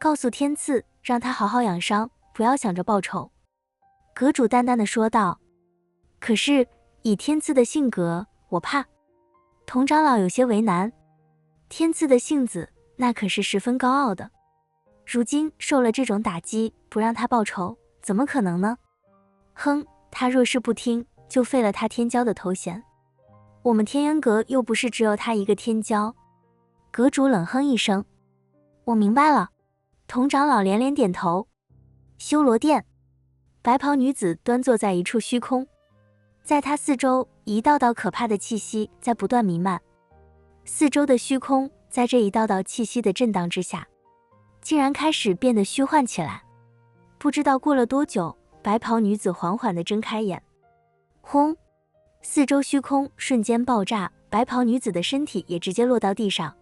告诉天赐，让他好好养伤，不要想着报仇。阁主淡淡的说道。可是以天赐的性格，我怕。童长老有些为难。天赐的性子那可是十分高傲的，如今受了这种打击，不让他报仇，怎么可能呢？哼，他若是不听，就废了他天骄的头衔。我们天渊阁又不是只有他一个天骄。阁主冷哼一声。我明白了。童长老连连点头。修罗殿，白袍女子端坐在一处虚空，在她四周一道道可怕的气息在不断弥漫，四周的虚空在这一道道气息的震荡之下，竟然开始变得虚幻起来。不知道过了多久，白袍女子缓缓地睁开眼。轰！四周虚空瞬间爆炸，白袍女子的身体也直接落到地上。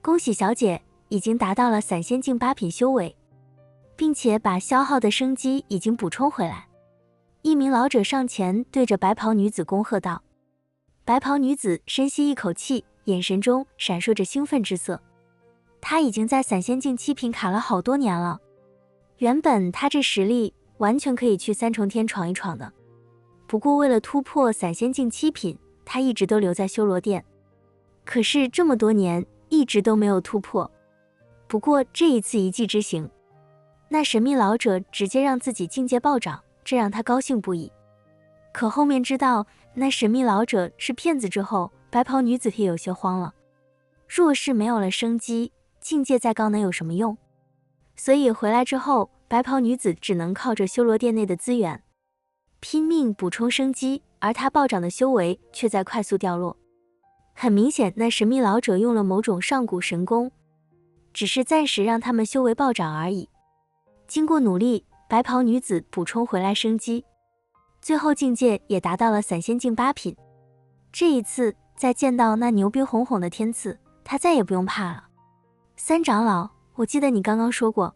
恭喜小姐，已经达到了散仙境8品修为，并且把消耗的生机已经补充回来。一名老者上前对着白袍女子恭贺道。白袍女子深吸一口气，眼神中闪烁着兴奋之色。她已经在散仙境7品卡了好多年了，原本她这实力完全可以去三重天闯一闯的，不过为了突破散仙境7品，她一直都留在修罗殿，可是这么多年一直都没有突破。不过这一次一技之行，那神秘老者直接让自己境界暴涨，这让他高兴不已。可后面知道那神秘老者是骗子之后，白袍女子也有些慌了。若是没有了生机，境界再高能有什么用？所以回来之后，白袍女子只能靠着修罗殿内的资源拼命补充生机，而她暴涨的修为却在快速掉落。很明显，那神秘老者用了某种上古神功，只是暂时让他们修为暴涨而已。经过努力，白袍女子补充回来生机，最后境界也达到了散仙境8品。这一次再见到那牛逼哄哄的天赐，她再也不用怕了。三长老，我记得你刚刚说过，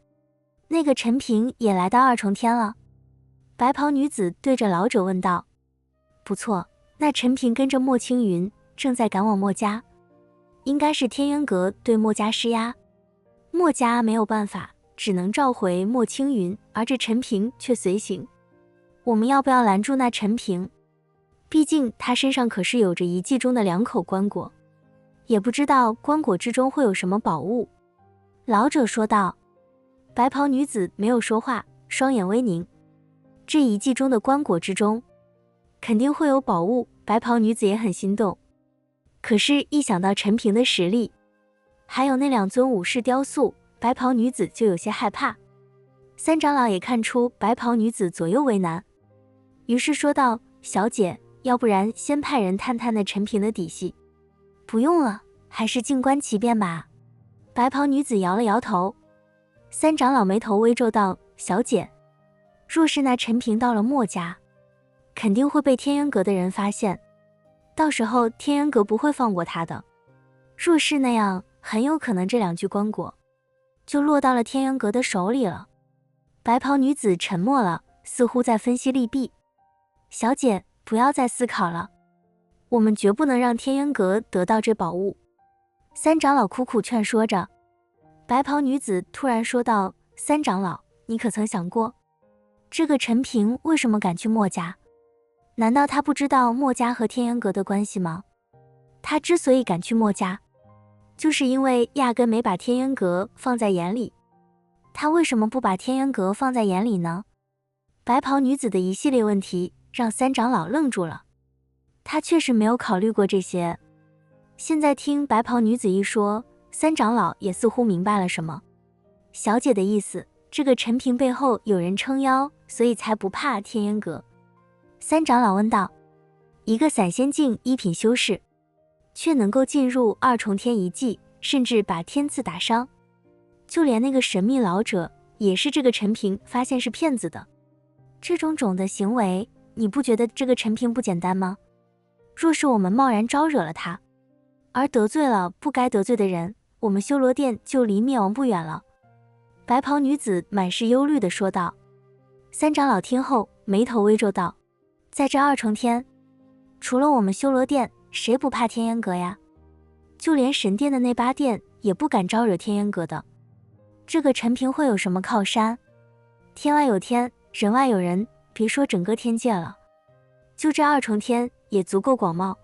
那个陈平也来到2重天了。白袍女子对着老者问道。不错，那陈平跟着莫青云正在赶往墨家，应该是天渊阁对墨家施压，墨家没有办法，只能召回莫青云，而这陈平却随行。我们要不要拦住那陈平？毕竟他身上可是有着遗迹中的2口棺椁，也不知道棺椁之中会有什么宝物。老者说道。白袍女子没有说话，双眼微凝。这遗迹中的棺椁之中肯定会有宝物，白袍女子也很心动。可是一想到陈平的实力，还有那2尊武士雕塑，白袍女子就有些害怕。三长老也看出白袍女子左右为难，于是说道，小姐，要不然先派人探探那陈平的底细。不用了，还是静观其变吧。白袍女子摇了摇头。三长老眉头微皱道，小姐，若是那陈平到了墨家，肯定会被天渊阁的人发现，到时候天渊阁不会放过他的。若是那样，很有可能这2具棺椁就落到了天渊阁的手里了。白袍女子沉默了，似乎在分析利弊。小姐，不要再思考了，我们绝不能让天渊阁得到这宝物。三长老苦苦劝说着。白袍女子突然说道，三长老，你可曾想过，这个陈平为什么敢去墨家？难道他不知道墨家和天渊阁的关系吗？他之所以敢去墨家，就是因为压根没把天渊阁放在眼里。他为什么不把天渊阁放在眼里呢？白袍女子的一系列问题让三长老愣住了，他确实没有考虑过这些。现在听白袍女子一说，三长老也似乎明白了什么。小姐的意思，这个陈平背后有人撑腰，所以才不怕天渊阁。三长老问道。一个散仙境1品修士，却能够进入2重天遗迹，甚至把天赐打伤，就连那个神秘老者也是这个陈平发现是骗子的。这种的行为，你不觉得这个陈平不简单吗？若是我们贸然招惹了他，而得罪了不该得罪的人，我们修罗殿就离灭亡不远了。白袍女子满是忧虑地说道。三长老听后眉头微皱道，在这2重天，除了我们修罗殿，谁不怕天渊阁呀？就连神殿的那8殿也不敢招惹天渊阁的。这个陈平会有什么靠山？天外有天，人外有人，别说整个天界了，就这二重天也足够广袤。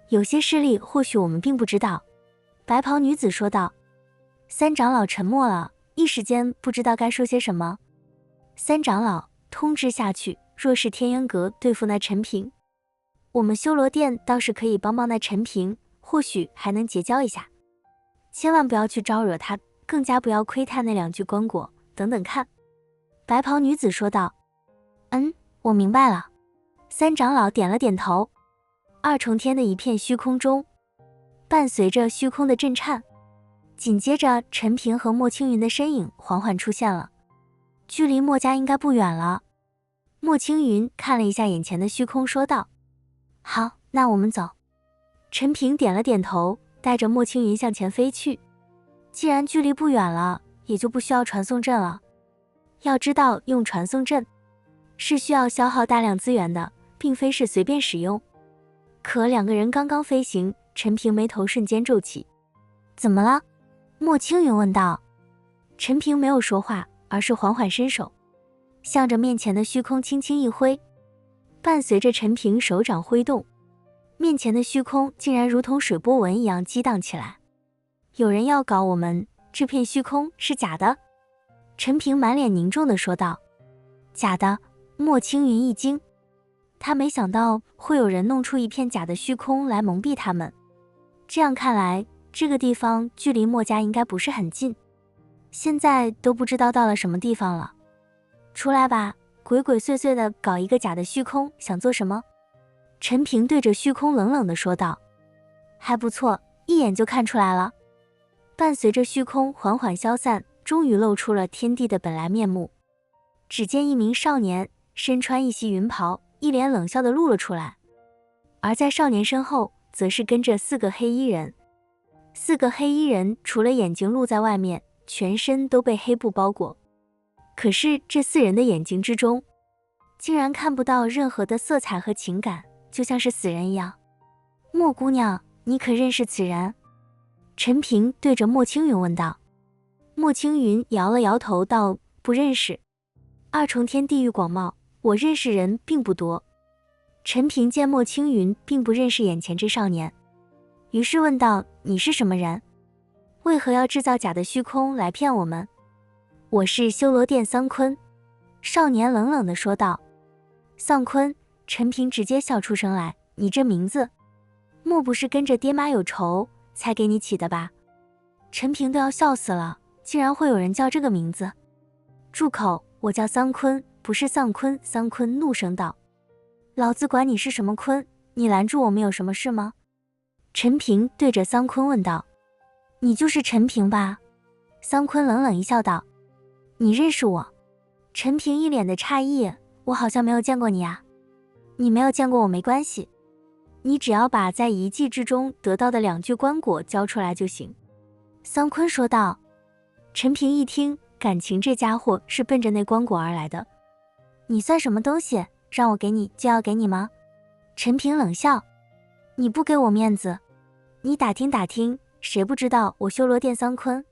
有些事例或许我们并不知道。白袍女子说道。三长老沉默了，一时间不知道该说些什么。三长老，通知下去，若是天渊阁对付那陈平，我们修罗殿倒是可以帮帮那陈平，或许还能结交一下。千万不要去招惹他，更加不要窥探那2具棺椁，等等看。白袍女子说道。我明白了。三长老点了点头。二重天的一片虚空中，伴随着虚空的震颤，紧接着陈平和莫青云的身影缓缓出现了。距离莫家应该不远了。莫青云看了一下眼前的虚空，说道。好，那我们走。陈平点了点头，带着莫青云向前飞去。既然距离不远了，也就不需要传送阵了。要知道，用传送阵是需要消耗大量资源的，并非是随便使用。可2个人刚刚飞行，陈平眉头瞬间皱起。怎么了？莫青云问道。陈平没有说话，而是缓缓伸手，向着面前的虚空轻轻一挥。伴随着陈平手掌挥动，面前的虚空竟然如同水波纹一样激荡起来。有人要搞我们，这片虚空是假的。陈平满脸凝重地说道。假的？莫青云一惊，他没想到会有人弄出一片假的虚空来蒙蔽他们。这样看来，这个地方距离莫家应该不是很近。现在都不知道到了什么地方了。出来吧，鬼鬼祟祟的搞一个假的虚空，想做什么？陈平对着虚空冷冷地说道。还不错，一眼就看出来了。伴随着虚空缓缓消散，终于露出了天地的本来面目。只见一名少年身穿一袭云袍，一脸冷笑地露了出来。而在少年身后，则是跟着4个黑衣人。4个黑衣人除了眼睛露在外面，全身都被黑布包裹。可是这4人的眼睛之中，竟然看不到任何的色彩和情感，就像是死人一样。莫姑娘，你可认识此人？陈平对着莫青云问道。莫青云摇了摇头道，不认识。二重天地域广袤，我认识人并不多。陈平见莫青云并不认识眼前这少年，于是问道，你是什么人？为何要制造假的虚空来骗我们？我是修罗殿桑坤。少年冷冷地说道。桑坤？陈平直接笑出声来，你这名字，莫不是跟着爹妈有仇才给你起的吧？陈平都要笑死了，竟然会有人叫这个名字。住口，我叫桑坤，不是丧坤。桑坤怒声道。老子管你是什么坤，你拦住我们有什么事吗？陈平对着桑坤问道。你就是陈平吧？桑坤冷冷一笑道。你认识我？陈平一脸的诧异，我好像没有见过你啊。你没有见过我没关系，你只要把在遗迹之中得到的2具棺椁交出来就行。桑坤说道。陈平一听，感情这家伙是奔着那棺椁而来的。你算什么东西，让我给你就要给你吗？陈平冷笑。你不给我面子，你打听打听，谁不知道我修罗殿桑坤？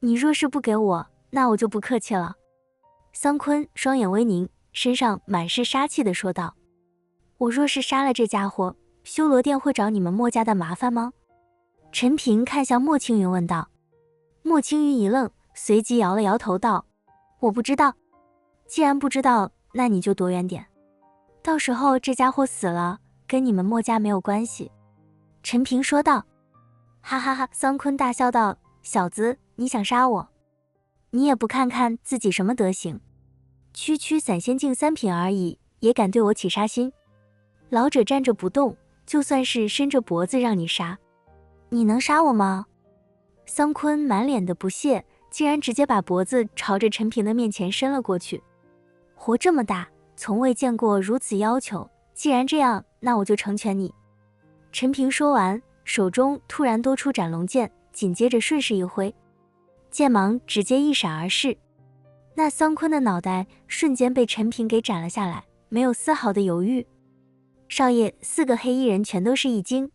你若是不给我，那我就不客气了。桑坤双眼微凝，身上满是杀气地说道。我若是杀了这家伙，修罗殿会找你们莫家的麻烦吗？陈平看向莫青云问道。莫青云一愣，随即摇了摇头道，我不知道。既然不知道，那你就躲远点，到时候这家伙死了，跟你们莫家没有关系。陈平说道。哈哈哈，桑坤大笑道，小子，你想杀我？你也不看看自己什么德行，区区散仙境3品而已，也敢对我起杀心？老者站着不动，就算是伸着脖子让你杀，你能杀我吗？桑坤满脸的不屑，竟然直接把脖子朝着陈平的面前伸了过去。活这么大，从未见过如此要求，既然这样，那我就成全你。陈平说完，手中突然多出斩龙剑，紧接着顺势一挥，剑芒直接一闪而逝。那桑坤的脑袋瞬间被陈平给斩了下来，没有丝毫的犹豫。少爷，4个黑衣人全都是一惊，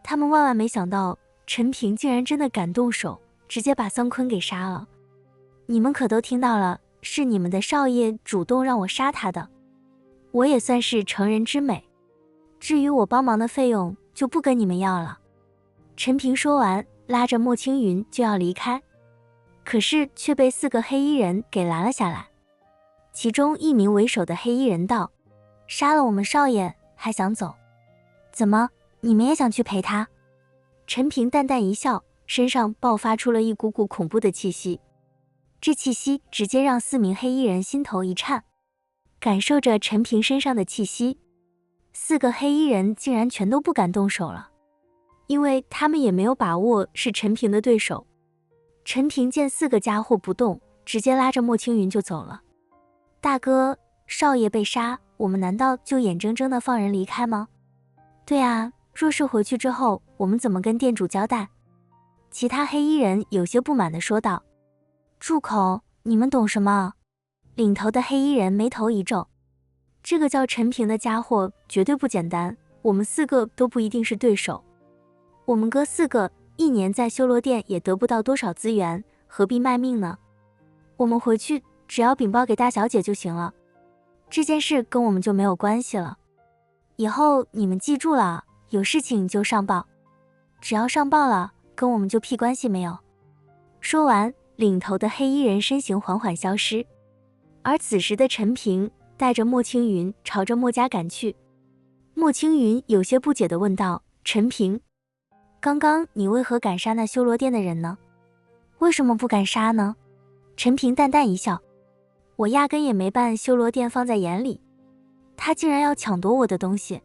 他们万万没想到陈平竟然真的敢动手，直接把桑坤给杀了。你们可都听到了，是你们的少爷主动让我杀他的。我也算是成人之美，至于我帮忙的费用，就不跟你们要了。陈平说完，拉着莫青云就要离开，可是却被4个黑衣人给拦了下来。其中一名为首的黑衣人道：杀了我们少爷还想走？怎么，你们也想去陪他？陈平淡淡一笑，身上爆发出了一股股恐怖的气息。这气息直接让4名黑衣人心头一颤，感受着陈平身上的气息，4个黑衣人竟然全都不敢动手了，因为他们也没有把握是陈平的对手。陈平见4个家伙不动，直接拉着莫青云就走了。大哥，少爷被杀，我们难道就眼睁睁地放人离开吗？对啊，若是回去之后，我们怎么跟店主交代？其他黑衣人有些不满地说道。住口，你们懂什么？领头的黑衣人眉头一皱，这个叫陈平的家伙绝对不简单，我们4个都不一定是对手。我们哥4个一年在修罗殿也得不到多少资源，何必卖命呢？我们回去只要禀报给大小姐就行了，这件事跟我们就没有关系了。以后你们记住了，有事情就上报，只要上报了，跟我们就屁关系没有。说完，领头的黑衣人身形缓缓消失，而此时的陈平带着莫青云朝着莫家赶去。莫青云有些不解地问道：陈平，刚刚你为何敢杀那修罗殿的人呢？为什么不敢杀呢？陈平淡淡一笑，我压根也没把修罗殿放在眼里，他竟然要抢夺我的东西，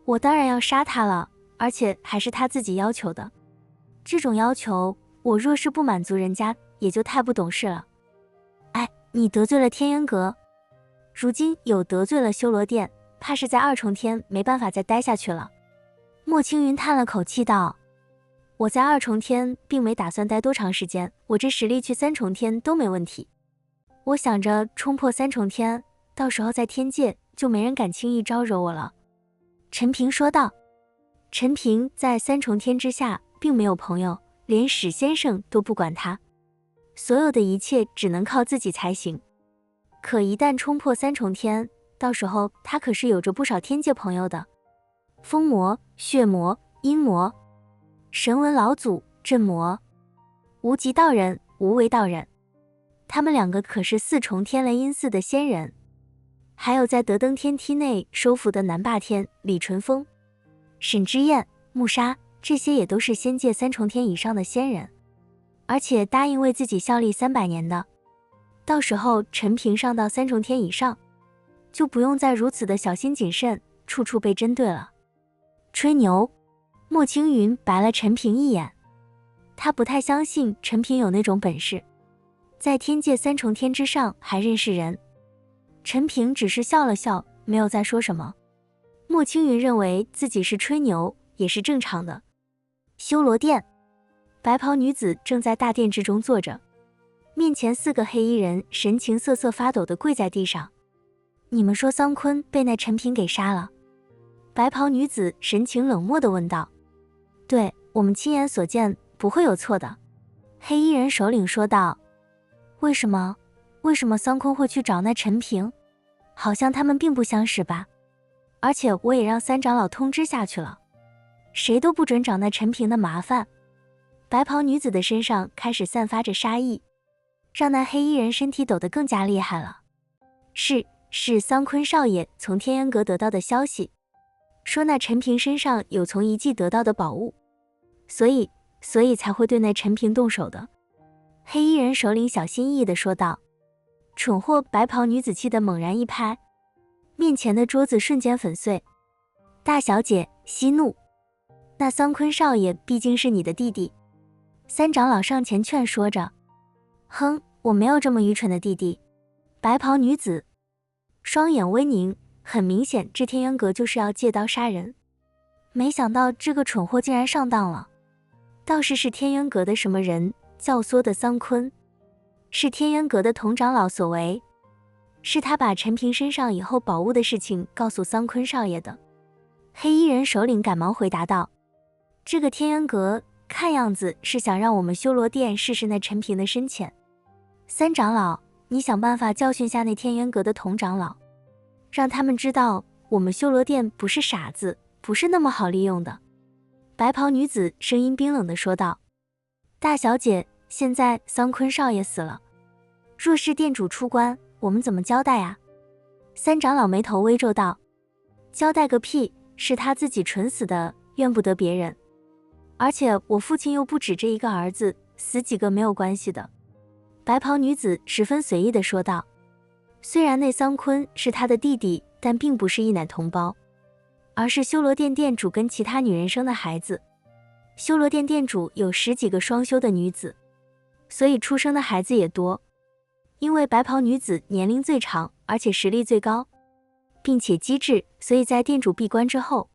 我当然要杀他了，而且还是他自己要求的。这种要求，我若是不满足人家，也就太不懂事了。哎，你得罪了天渊阁，如今有得罪了修罗殿，怕是在2重天没办法再待下去了。莫青云叹了口气道：我在2重天并没打算待多长时间，我这实力去3重天都没问题。我想着冲破3重天，到时候在天界就没人敢轻易招惹我了。陈平说道。陈平在3重天之下并没有朋友，连史先生都不管他，所有的一切只能靠自己才行。可一旦冲破3重天，到时候他可是有着不少天界朋友的，风魔、血魔、阴魔、神纹老祖、镇魔、无极道人、无为道人，他们2个可是4重天雷音寺的仙人，还有在德登天梯内收服的南霸天、李淳风、沈之燕、穆莎，这些也都是仙界3重天以上的仙人，而且答应为自己效力300年的。到时候陈平上到3重天以上，就不用再如此的小心谨慎，处处被针对了。吹牛！莫青云白了陈平一眼，他不太相信陈平有那种本事，在天界3重天之上还认识人。陈平只是笑了笑，没有再说什么。莫青云认为自己是吹牛也是正常的。修罗殿，白袍女子正在大殿之中坐着，面前4个黑衣人神情瑟瑟发抖地跪在地上。你们说桑坤被那陈平给杀了？白袍女子神情冷漠地问道。对，我们亲眼所见，不会有错的。黑衣人首领说道。为什么？为什么桑坤会去找那陈平？好像他们并不相识吧？而且我也让3长老通知下去了，谁都不准找那陈平的麻烦。白袍女子的身上开始散发着杀意，让那黑衣人身体抖得更加厉害了。是桑坤少爷从天渊阁得到的消息，说那陈平身上有从遗迹得到的宝物，所以才会对那陈平动手的。黑衣人首领小心翼翼地说道。蠢货！白袍女子气得猛然一拍，面前的桌子瞬间粉碎。大小姐息怒，那桑坤少爷毕竟是你的弟弟。3长老上前劝说着。哼，我没有这么愚蠢的弟弟。白袍女子双眼微凝，很明显这天渊阁就是要借刀杀人，没想到这个蠢货竟然上当了。倒是天渊阁的什么人教唆的桑坤，是天渊阁的童长老所为，是他把陈平身上以后宝物的事情告诉桑坤少爷的。黑衣人首领赶忙回答道。这个天渊阁看样子是想让我们修罗殿试试那陈平的深浅，三长老，你想办法教训下那天渊阁的童长老，让他们知道我们修罗殿不是傻子，不是那么好利用的。白袍女子声音冰冷地说道。大小姐，现在桑坤少爷死了，若是店主出关，我们怎么交代啊？三长老眉头微皱道。交代个屁，是他自己蠢死的，怨不得别人。而且我父亲又不止这一个儿子，死几个没有关系的。白袍女子十分随意地说道。虽然那桑坤是他的弟弟，但并不是一奶同胞，而是修罗殿殿主跟其他女人生的孩子。修罗殿殿主有10几个双修的女子，所以出生的孩子也多。因为白袍女子年龄最长，而且实力最高，并且机智，所以在店主闭关之后，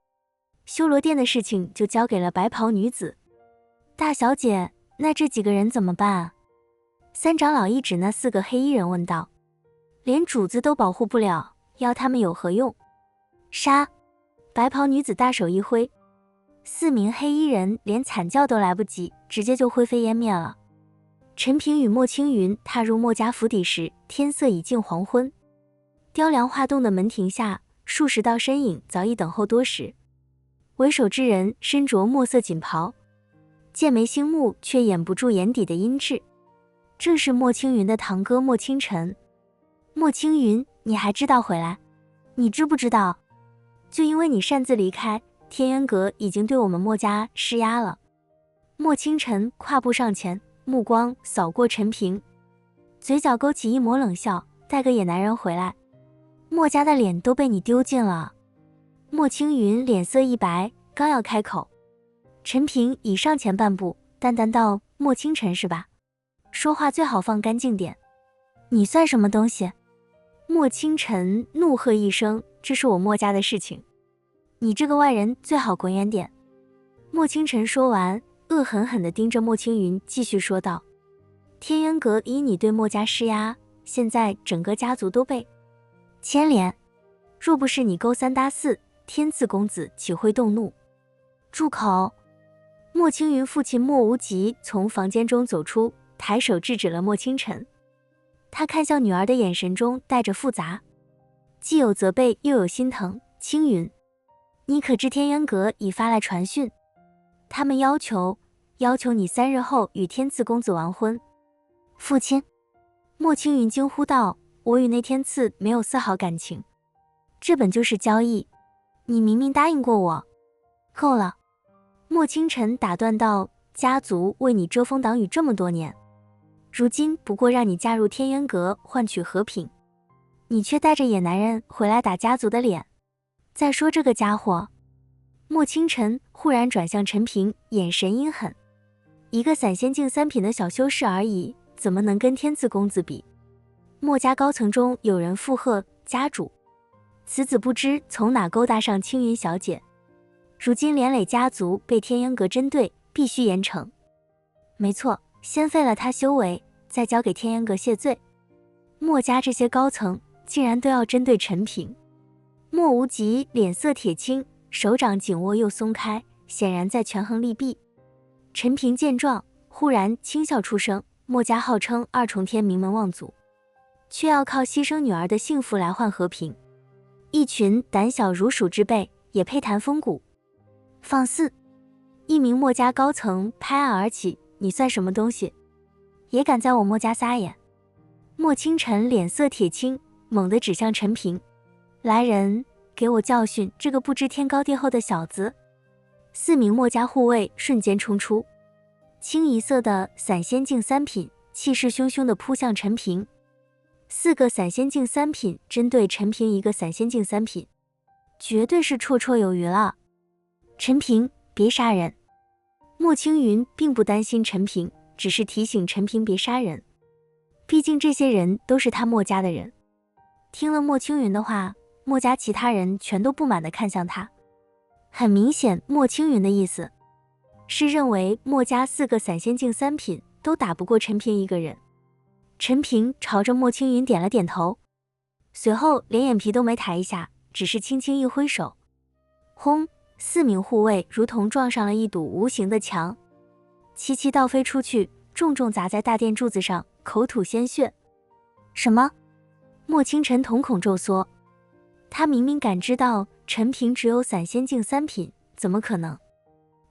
修罗殿的事情就交给了白袍女子。大小姐，那这几个人怎么办啊？三长老一指那4个黑衣人问道。连主子都保护不了，要他们有何用？杀！白袍女子大手一挥，4名黑衣人连惨叫都来不及，直接就灰飞烟灭了。陈平与莫青云踏入莫家府邸时，天色已近黄昏。雕梁画栋的门庭下，数十道身影早已等候多时。为首之人身着墨色锦袍，剑眉星目，却掩不住眼底的阴鸷，正是莫青云的堂哥莫清晨。莫青云，你还知道回来？你知不知道，就因为你擅自离开，天渊阁已经对我们莫家施压了。莫清晨跨步上前，目光扫过陈平，嘴角勾起一抹冷笑，带个野男人回来，莫家的脸都被你丢尽了。莫青云脸色一白，刚要开口，陈平已上前半步，淡淡道：莫清晨是吧？说话最好放干净点。你算什么东西？莫清晨怒喝一声，这是我莫家的事情，你这个外人最好滚远点。莫清晨说完，恶狠狠地盯着莫青云，继续说道：天渊阁以你对莫家施压，现在整个家族都被牵连，若不是你勾三搭四，天赐公子岂会动怒？住口！莫青云父亲莫无极从房间中走出，抬手制止了莫清晨。他看向女儿的眼神中带着复杂，既有责备又有心疼。青云，你可知天渊阁已发来传讯，他们要求你3日后与天赐公子完婚。父亲！莫青云惊呼道，我与那天赐没有丝毫感情，这本就是交易，你明明答应过我。够了！莫清晨打断道，家族为你遮风挡雨这么多年，如今不过让你嫁入天渊阁换取和平，你却带着野男人回来打家族的脸。再说这个家伙，莫清晨忽然转向陈平，眼神阴狠，一个散仙境3品的小修士而已，怎么能跟天赐公子比？莫家高层中有人附和，家主此子不知从哪勾搭上青云小姐，如今连累家族被天渊阁针对，必须严惩。没错，先废了他修为，再交给天渊阁谢罪。莫家这些高层竟然都要针对陈平。莫无极脸色铁青，手掌紧握又松开，显然在权衡利弊。陈平见状，忽然轻笑出声，莫家号称2重天名门望族，却要靠牺牲女儿的幸福来换和平，一群胆小如鼠之辈，也配谈风骨？放肆！一名莫家高层拍案而起，你算什么东西，也敢在我莫家撒野？莫清晨脸色铁青，猛地指向陈平，来人，给我教训这个不知天高地厚的小子！4名莫家护卫瞬间冲出，清一色的散仙境3品，气势汹汹地扑向陈平。4个散仙境3品针对陈平一个散仙境3品，绝对是绰绰有余了。陈平，别杀人！莫青云并不担心陈平，只是提醒陈平别杀人，毕竟这些人都是他莫家的人。听了莫青云的话，莫家其他人全都不满地看向他。很明显，莫青云的意思是认为莫家4个散仙境3品都打不过陈平一个人。陈平朝着莫青云点了点头，随后连眼皮都没抬一下，只是轻轻一挥手，轰！4名护卫如同撞上了一堵无形的墙，齐齐倒飞出去，重重砸在大殿柱子上，口吐鲜血。什么？莫清晨瞳孔骤缩，他明明感知到陈平只有散仙境3品，怎么可能？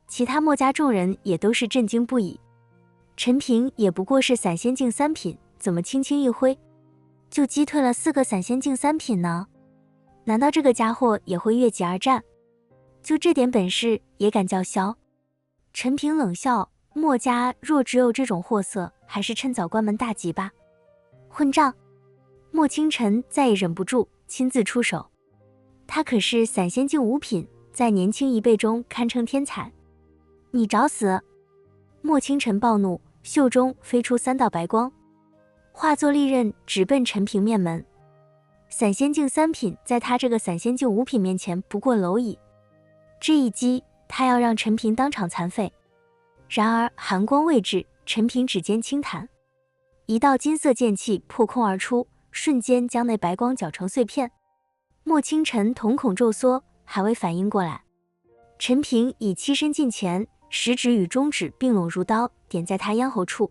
其他墨家众人也都是震惊不已。陈平也不过是散仙境3品，怎么轻轻一挥就击退了4个散仙境3品呢？难道这个家伙也会越级而战？就这点本事也敢叫嚣？陈平冷笑，墨家若只有这种货色，还是趁早关门大吉吧。混账！莫清晨再也忍不住，亲自出手。他可是散仙境5品，在年轻一辈中堪称天才。你找死！莫清晨暴怒，袖中飞出3道白光，化作利刃直奔陈平面门。散仙境3品在他这个散仙境5品面前不过蝼蚁，这一击他要让陈平当场残废。然而寒光未至，陈平指尖轻弹，一道金色剑气破空而出，瞬间将那白光搅成碎片。莫清晨瞳孔骤缩，还未反应过来，陈平已欺身近前，食指与中指并拢如刀，点在他咽喉处。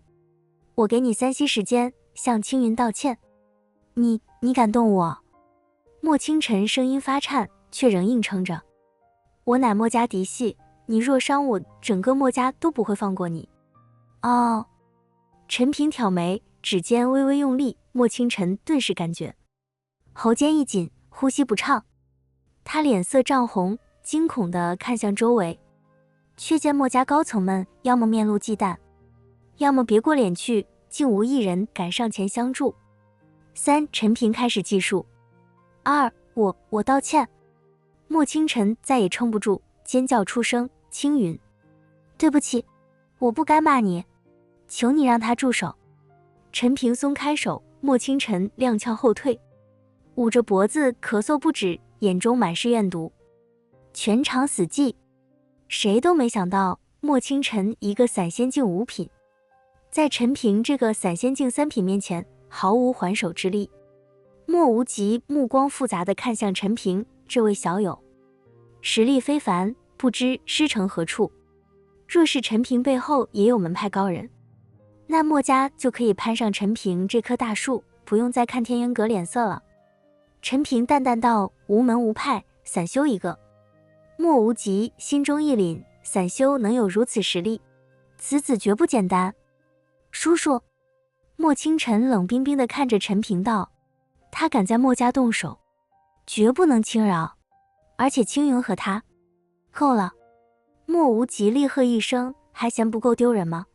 我给你3息时间，向青云道歉。你敢动我？莫清晨声音发颤，却仍硬撑着。我乃墨家嫡系，你若伤我，整个墨家都不会放过你。哦。陈平挑眉，指尖微微用力，莫清晨顿时感觉喉间一紧，呼吸不畅。他脸色涨红，惊恐地看向周围，却见墨家高层们要么面露忌惮，要么别过脸去，竟无一人敢上前相助。3. 陈平开始计数。2. 我道歉。莫清晨再也撑不住，尖叫出声，青云，对不起，我不该骂你，求你让他住手。陈平松开手，莫清晨踉跄后退，捂着脖子咳嗽不止，眼中满是怨毒。全场死寂，谁都没想到莫清晨一个散仙境5品，在陈平这个散仙境3品面前毫无还手之力。莫无极目光复杂地看向陈平，这位小友实力非凡，不知师承何处。若是陈平背后也有门派高人，那墨家就可以攀上陈平这棵大树，不用再看天元阁脸色了。陈平淡淡道，无门无派，散修一个。莫无极心中一凛，散修能有如此实力，此子绝不简单。叔叔，莫清晨冷冰冰地看着陈平道，他敢在墨家动手，绝不能轻饶，而且青云和他够了。莫无极厉喝一声，还嫌不够丢人吗？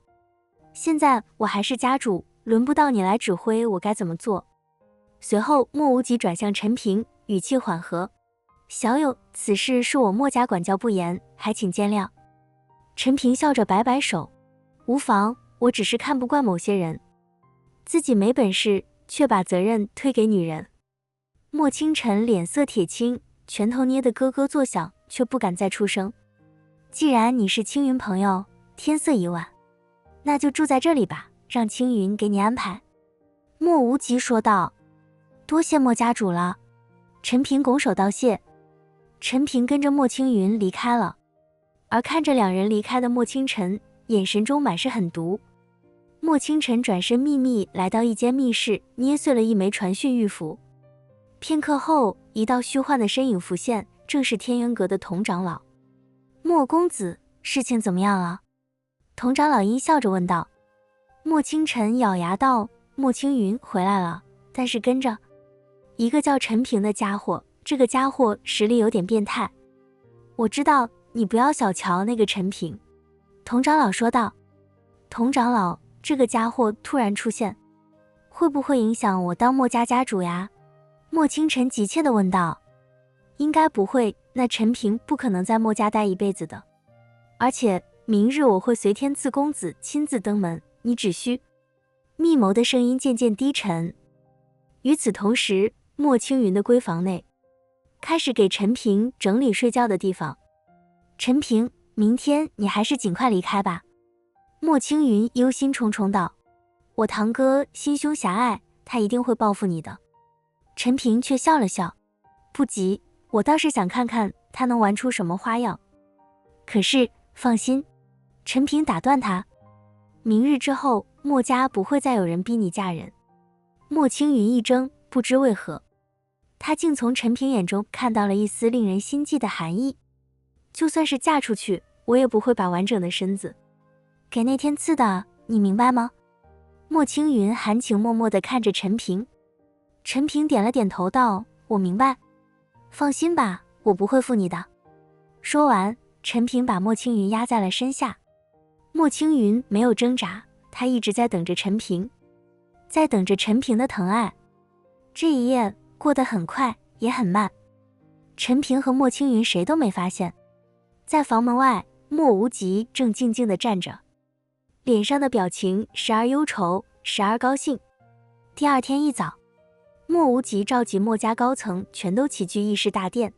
现在我还是家主，轮不到你来指挥我该怎么做。随后莫无极转向陈平，语气缓和，小友，此事是我墨家管教不严，还请见谅。陈平笑着摆摆手，无妨，我只是看不惯某些人，自己没本事，却把责任推给女人。莫清晨脸色铁青，拳头捏得咯咯作响，却不敢再出声。既然你是青云朋友，天色已晚，那就住在这里吧，让青云给你安排。莫无极说道。多谢莫家主了。陈平拱手道谢。陈平跟着莫青云离开了，而看着两人离开的莫清晨，眼神中满是狠毒。莫清晨转身秘密来到一间密室，捏碎了一枚传讯玉符。片刻后，一道虚幻的身影浮现，正是天元阁的童长老。莫公子，事情怎么样了？童长老阴笑着问道。莫清晨咬牙道，莫青云回来了，但是跟着一个叫陈平的家伙，这个家伙实力有点变态。我知道，你不要小瞧那个陈平。童长老说道。童长老，这个家伙突然出现，会不会影响我当墨家家主呀？莫清晨急切地问道。应该不会，那陈平不可能在墨家待一辈子的。而且明日我会随天赐公子亲自登门，你只需……密谋的声音渐渐低沉。与此同时，莫青云的闺房内开始给陈平整理睡觉的地方。陈平，明天你还是尽快离开吧。莫青云忧心忡忡道。我堂哥心胸狭隘，他一定会报复你的。陈平却笑了笑。不急，我倒是想看看他能玩出什么花样。可是放心，陈平打断他，明日之后，墨家不会再有人逼你嫁人。莫青云一怔，不知为何，他竟从陈平眼中看到了一丝令人心悸的寒意。就算是嫁出去，我也不会把完整的身子给那天赐的，你明白吗？莫青云含情脉脉地看着陈平。陈平点了点头道：我明白，放心吧，我不会负你的。说完，陈平把莫青云压在了身下。莫青云没有挣扎，他一直在等着陈平，在等着陈平的疼爱。这一夜过得很快，也很慢。陈平和莫青云谁都没发现。在房门外，莫无极正静静地站着，脸上的表情时而忧愁，时而高兴。第二天一早，莫无极召集莫家高层全都齐聚议事大殿。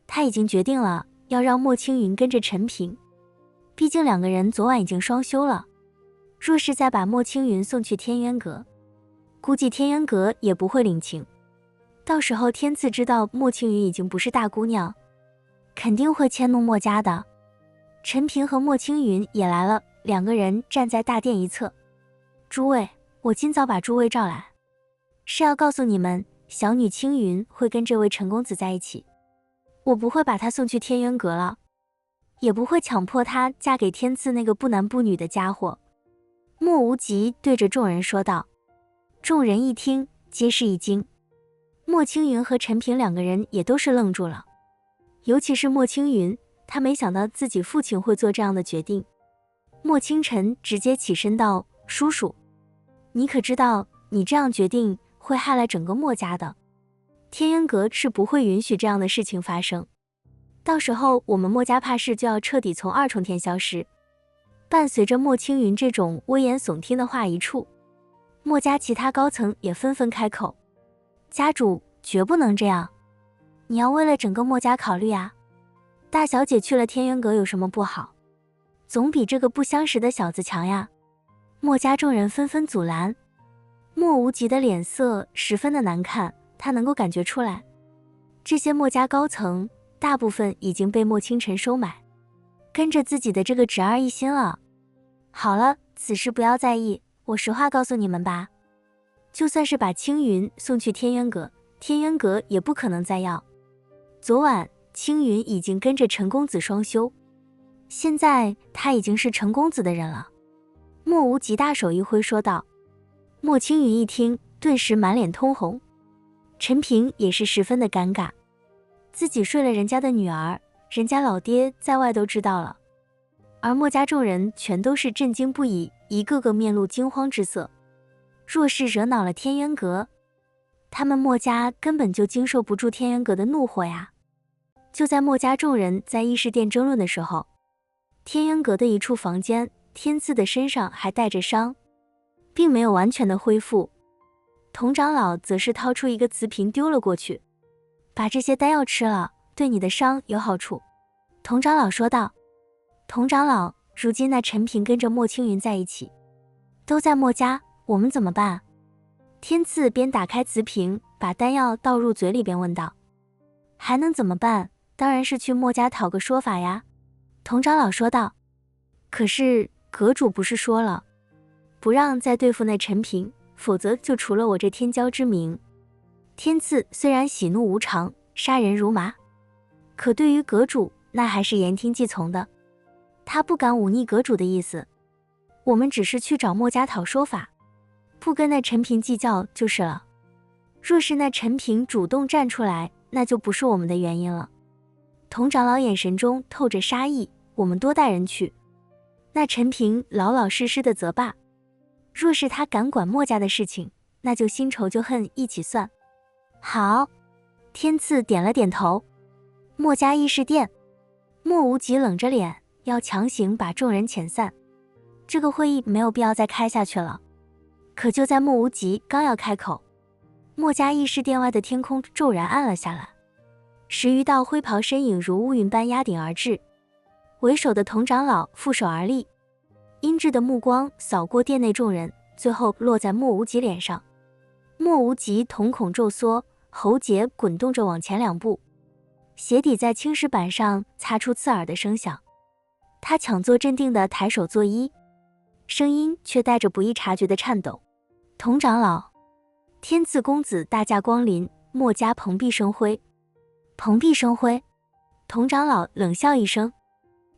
他已经决定了要让莫青云跟着陈平，毕竟两个人昨晚已经双休了。若是再把莫青云送去天渊阁，估计天渊阁也不会领情。到时候天赐知道莫青云已经不是大姑娘，肯定会迁怒莫家的。陈平和莫青云也来了，两个人站在大殿一侧。诸位，我今早把诸位召来，是要告诉你们，小女青云会跟这位陈公子在一起。我不会把她送去天渊阁了，也不会强迫她嫁给天赐那个不男不女的家伙。莫无极对着众人说道。众人一听，皆是一惊。莫青云和陈平两个人也都是愣住了，尤其是莫青云，他没想到自己父亲会做这样的决定。莫清晨直接起身道：叔叔，你可知道你这样决定会害了整个莫家的，天渊阁是不会允许这样的事情发生，到时候我们莫家怕是就要彻底从二重天消失。伴随着莫青云这种危言耸听的话一出，莫家其他高层也纷纷开口：家主绝不能这样，你要为了整个莫家考虑啊！大小姐去了天渊阁有什么不好？总比这个不相识的小子强呀！莫家众人纷纷阻拦。莫无极的脸色十分的难看，他能够感觉出来，这些莫家高层大部分已经被莫清晨收买，跟着自己的这个侄儿一心了。好了，此事不要在意，我实话告诉你们吧，就算是把青云送去天渊阁，天渊阁也不可能再要。昨晚青云已经跟着陈公子双休，现在他已经是陈公子的人了。莫无极大手一挥说道。莫青云一听，顿时满脸通红。陈平也是十分的尴尬，自己睡了人家的女儿，人家老爹在外都知道了，而莫家众人全都是震惊不已，一个个面露惊慌之色。若是惹恼了天渊阁，他们莫家根本就经受不住天渊阁的怒火呀。就在莫家众人在议事殿争论的时候，天渊阁的一处房间，天赐的身上还带着伤，并没有完全的恢复。童长老则是掏出一个瓷瓶丢了过去，把这些丹药吃了，对你的伤有好处。童长老说道。童长老，如今那陈平跟着莫青云在一起，都在莫家，我们怎么办？天赐边打开瓷瓶，把丹药倒入嘴里边问道。还能怎么办？当然是去莫家讨个说法呀。童长老说道。可是阁主不是说了，不让再对付那陈平，否则就除了我这天骄之名。天赐虽然喜怒无常，杀人如麻，可对于阁主那还是言听计从的，他不敢忤逆阁主的意思。我们只是去找莫家讨说法，不跟那陈平计较就是了。若是那陈平主动站出来，那就不是我们的原因了。童长老眼神中透着杀意，我们多带人去，那陈平老老实实的则罢，若是他敢管莫家的事情，那就新仇旧恨一起算。好，天赐点了点头。莫家议事殿，莫无极冷着脸，要强行把众人遣散。这个会议没有必要再开下去了。可就在莫无极刚要开口，莫家议事殿外的天空骤然暗了下来，10余道灰袍身影如乌云般压顶而至，为首的童长老负手而立，阴鸷的目光扫过殿内众人，最后落在莫无极脸上。莫无极瞳孔骤缩，喉结滚动着往前2步，鞋底在青石板上擦出刺耳的声响。他强作镇定地抬手作揖。声音却带着不易察觉的颤抖。佟长老，天赐公子大驾光临，墨家蓬荜生辉。蓬荜生辉，佟长老冷笑一声，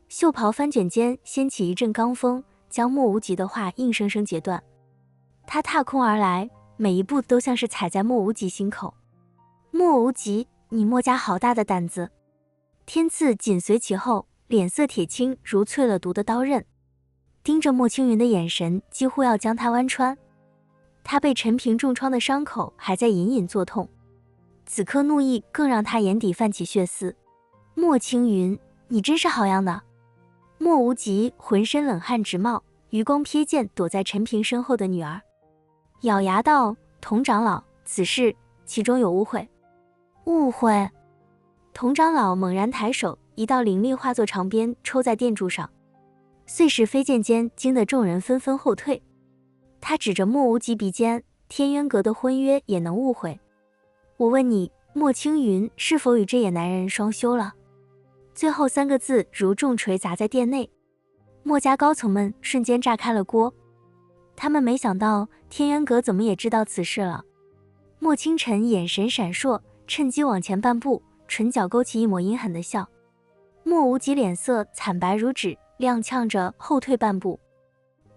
袖袍翻卷间掀起一阵罡风，将莫无极的话硬生生截断。他踏空而来，每一步都像是踩在莫无极心口。莫无极，你墨家好大的胆子！天赐紧随其后，脸色铁青如淬了毒的刀刃，盯着莫青云的眼神几乎要将他剜穿。他被陈平重创的伤口还在隐隐作痛，此刻怒意更让他眼底泛起血丝。莫青云，你真是好样的！莫无极浑身冷汗直冒，余光瞥见躲在陈平身后的女儿，咬牙道：佟长老，此事其中有误会。误会？佟长老猛然抬手，一道灵力化作长鞭抽在电柱上，碎石飞溅间惊得众人纷纷后退。他指着莫无极鼻尖，天渊阁的婚约也能误会？我问你，莫青云是否与这野男人双修了？最后3个字如重锤砸在殿内，莫家高层们瞬间炸开了锅。他们没想到天渊阁怎么也知道此事了。莫清晨眼神闪烁，趁机往前半步，唇角勾起一抹阴狠的笑。莫无极脸色惨白如纸，踉跄着后退半步，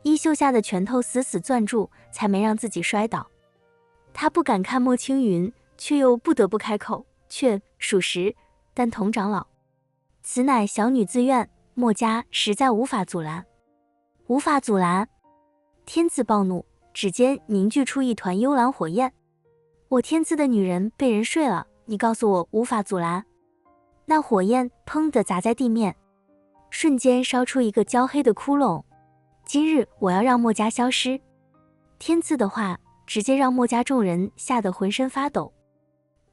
衣袖下的拳头死死攥住，才没让自己摔倒。他不敢看莫青云，却又不得不开口，属实，但佟长老，此乃小女自愿，莫家实在无法阻拦。无法阻拦？天赐暴怒，指尖凝聚出一团幽蓝火焰。我天赐的女人被人睡了，你告诉我无法阻拦？那火焰砰地砸在地面，瞬间烧出一个焦黑的窟窿。今日我要让墨家消失。天赐的话直接让墨家众人吓得浑身发抖。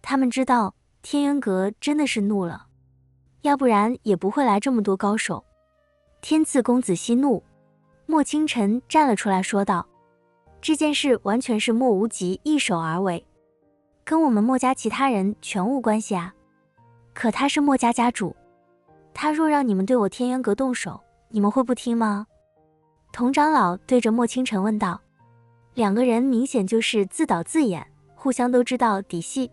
他们知道天渊阁真的是怒了，要不然也不会来这么多高手。天赐公子息怒。莫清晨站了出来说道，这件事完全是莫无极一手而为，跟我们墨家其他人全无关系啊。可他是墨家家主，他若让你们对我天渊阁动手，你们会不听吗？佟长老对着莫清晨问道。2个人明显就是自导自演，互相都知道底细，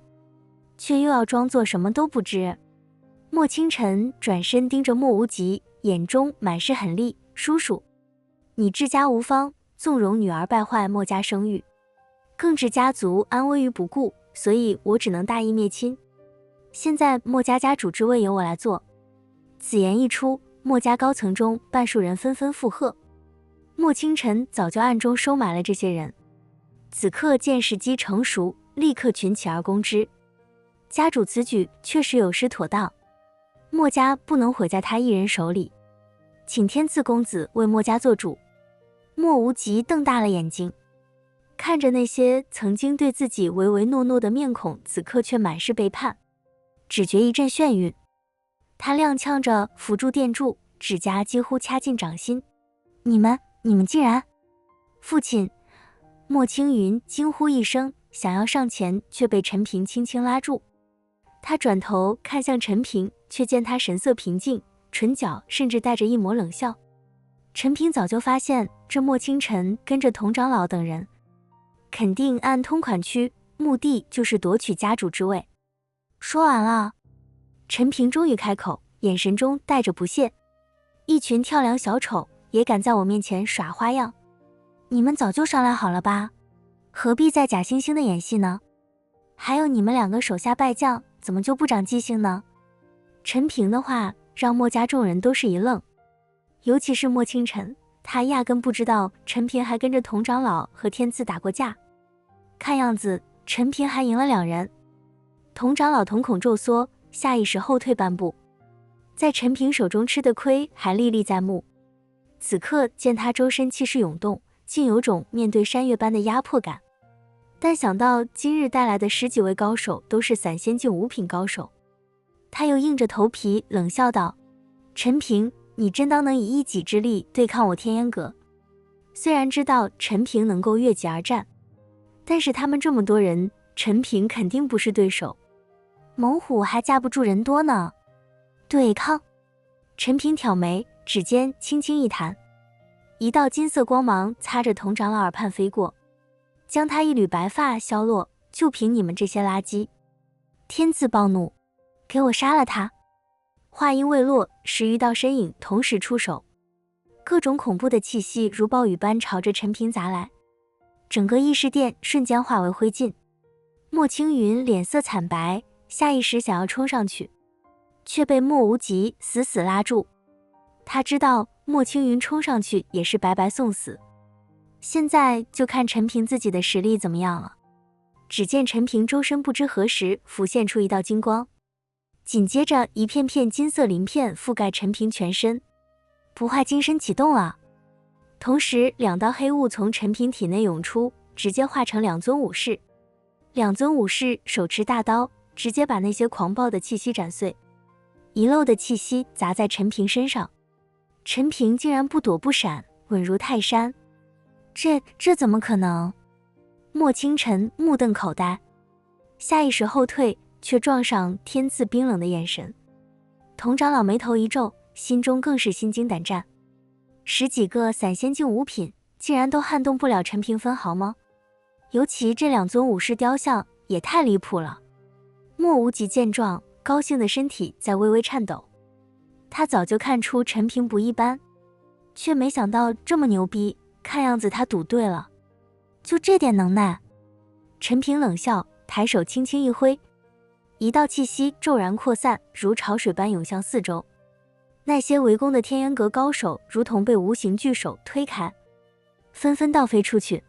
却又要装作什么都不知。莫清晨转身盯着莫无极，眼中满是狠戾，叔叔，你治家无方，纵容女儿败坏墨家声誉，更置家族安危于不顾，所以我只能大义灭亲。现在墨家家主之位由我来做。此言一出，墨家高层中半数人纷纷附和。莫清晨早就暗中收买了这些人，此刻见时机成熟，立刻群起而攻之。家主此举确实有失妥当，墨家不能毁在他一人手里，请天赐公子为墨家做主。莫无极瞪大了眼睛，看着那些曾经对自己唯唯诺诺的面孔，此刻却满是背叛，只觉一阵眩晕。他踉跄着扶住电柱，指甲几乎掐进掌心。你们竟然……父亲！莫青云惊呼一声，想要上前，却被陈平轻轻拉住。他转头看向陈平，却见他神色平静，唇角甚至带着一抹冷笑。陈平早就发现这莫清晨跟着佟长老等人，肯定按通款区，目的就是夺取家主之位。说完了，陈平终于开口，眼神中带着不屑。一群跳梁小丑也敢在我面前耍花样？你们早就商量好了吧？何必再假惺惺的演戏呢？还有你们2个手下败将，怎么就不长记性呢？陈平的话让墨家众人都是一愣，尤其是莫清晨，他压根不知道陈平还跟着佟长老和天赐打过架。看样子陈平还赢了2人。佟长老瞳孔骤缩，下意识后退半步，在陈平手中吃的亏还历历在目。此刻见他周身气势涌动，竟有种面对山岳般的压迫感。但想到今日带来的10几位高手都是散仙境5品高手，他又硬着头皮冷笑道：陈平，你真当能以一己之力对抗我天渊阁？虽然知道陈平能够越级而战，但是他们这么多人，陈平肯定不是对手。猛虎还架不住人多呢。对抗？陈平挑眉，指尖轻轻一弹，一道金色光芒擦着佟长老耳畔飞过，将他一缕白发削落。就凭你们这些垃圾！天字暴怒，给我杀了他！话音未落，10余道身影同时出手，各种恐怖的气息如暴雨般朝着陈平砸来，整个议事殿瞬间化为灰烬。莫青云脸色惨白，下意识想要冲上去，却被莫无极死死拉住。他知道莫青云冲上去也是白白送死，现在就看陈平自己的实力怎么样了。只见陈平周身不知何时浮现出一道金光，紧接着一片片金色鳞片覆盖陈平全身，不坏金身启动了。同时2道黑雾从陈平体内涌出，直接化成2尊武士。2尊武士手持大刀，直接把那些狂暴的气息斩碎。遗漏的气息砸在陈平身上，陈平竟然不躲不闪，稳如泰山。这怎么可能？莫清晨目瞪口呆，下意识后退，却撞上天字冰冷的眼神。佟长老眉头一皱，心中更是心惊胆战。10几个散仙境5品，竟然都撼动不了陈平分毫吗？尤其这2尊武士雕像也太离谱了。莫无极见状，高兴的身体在微微颤抖。他早就看出陈平不一般，却没想到这么牛逼，看样子他赌对了。就这点能耐？陈平冷笑，抬手轻轻一挥，一道气息骤然扩散，如潮水般涌向四周。那些围攻的天渊阁高手如同被无形巨手推开，纷纷倒飞出去。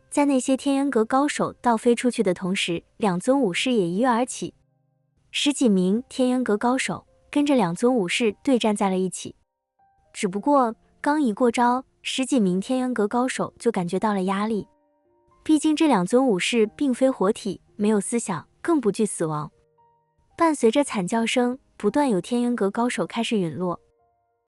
在那些天渊阁高手倒飞出去的同时，2尊武士也一跃而起，10几名天渊阁高手跟着2尊武士对战在了一起。只不过刚一过招，10几名天渊阁高手就感觉到了压力。毕竟这2尊武士并非活体，没有思想，更不惧死亡。伴随着惨叫声，不断有天渊阁高手开始陨落。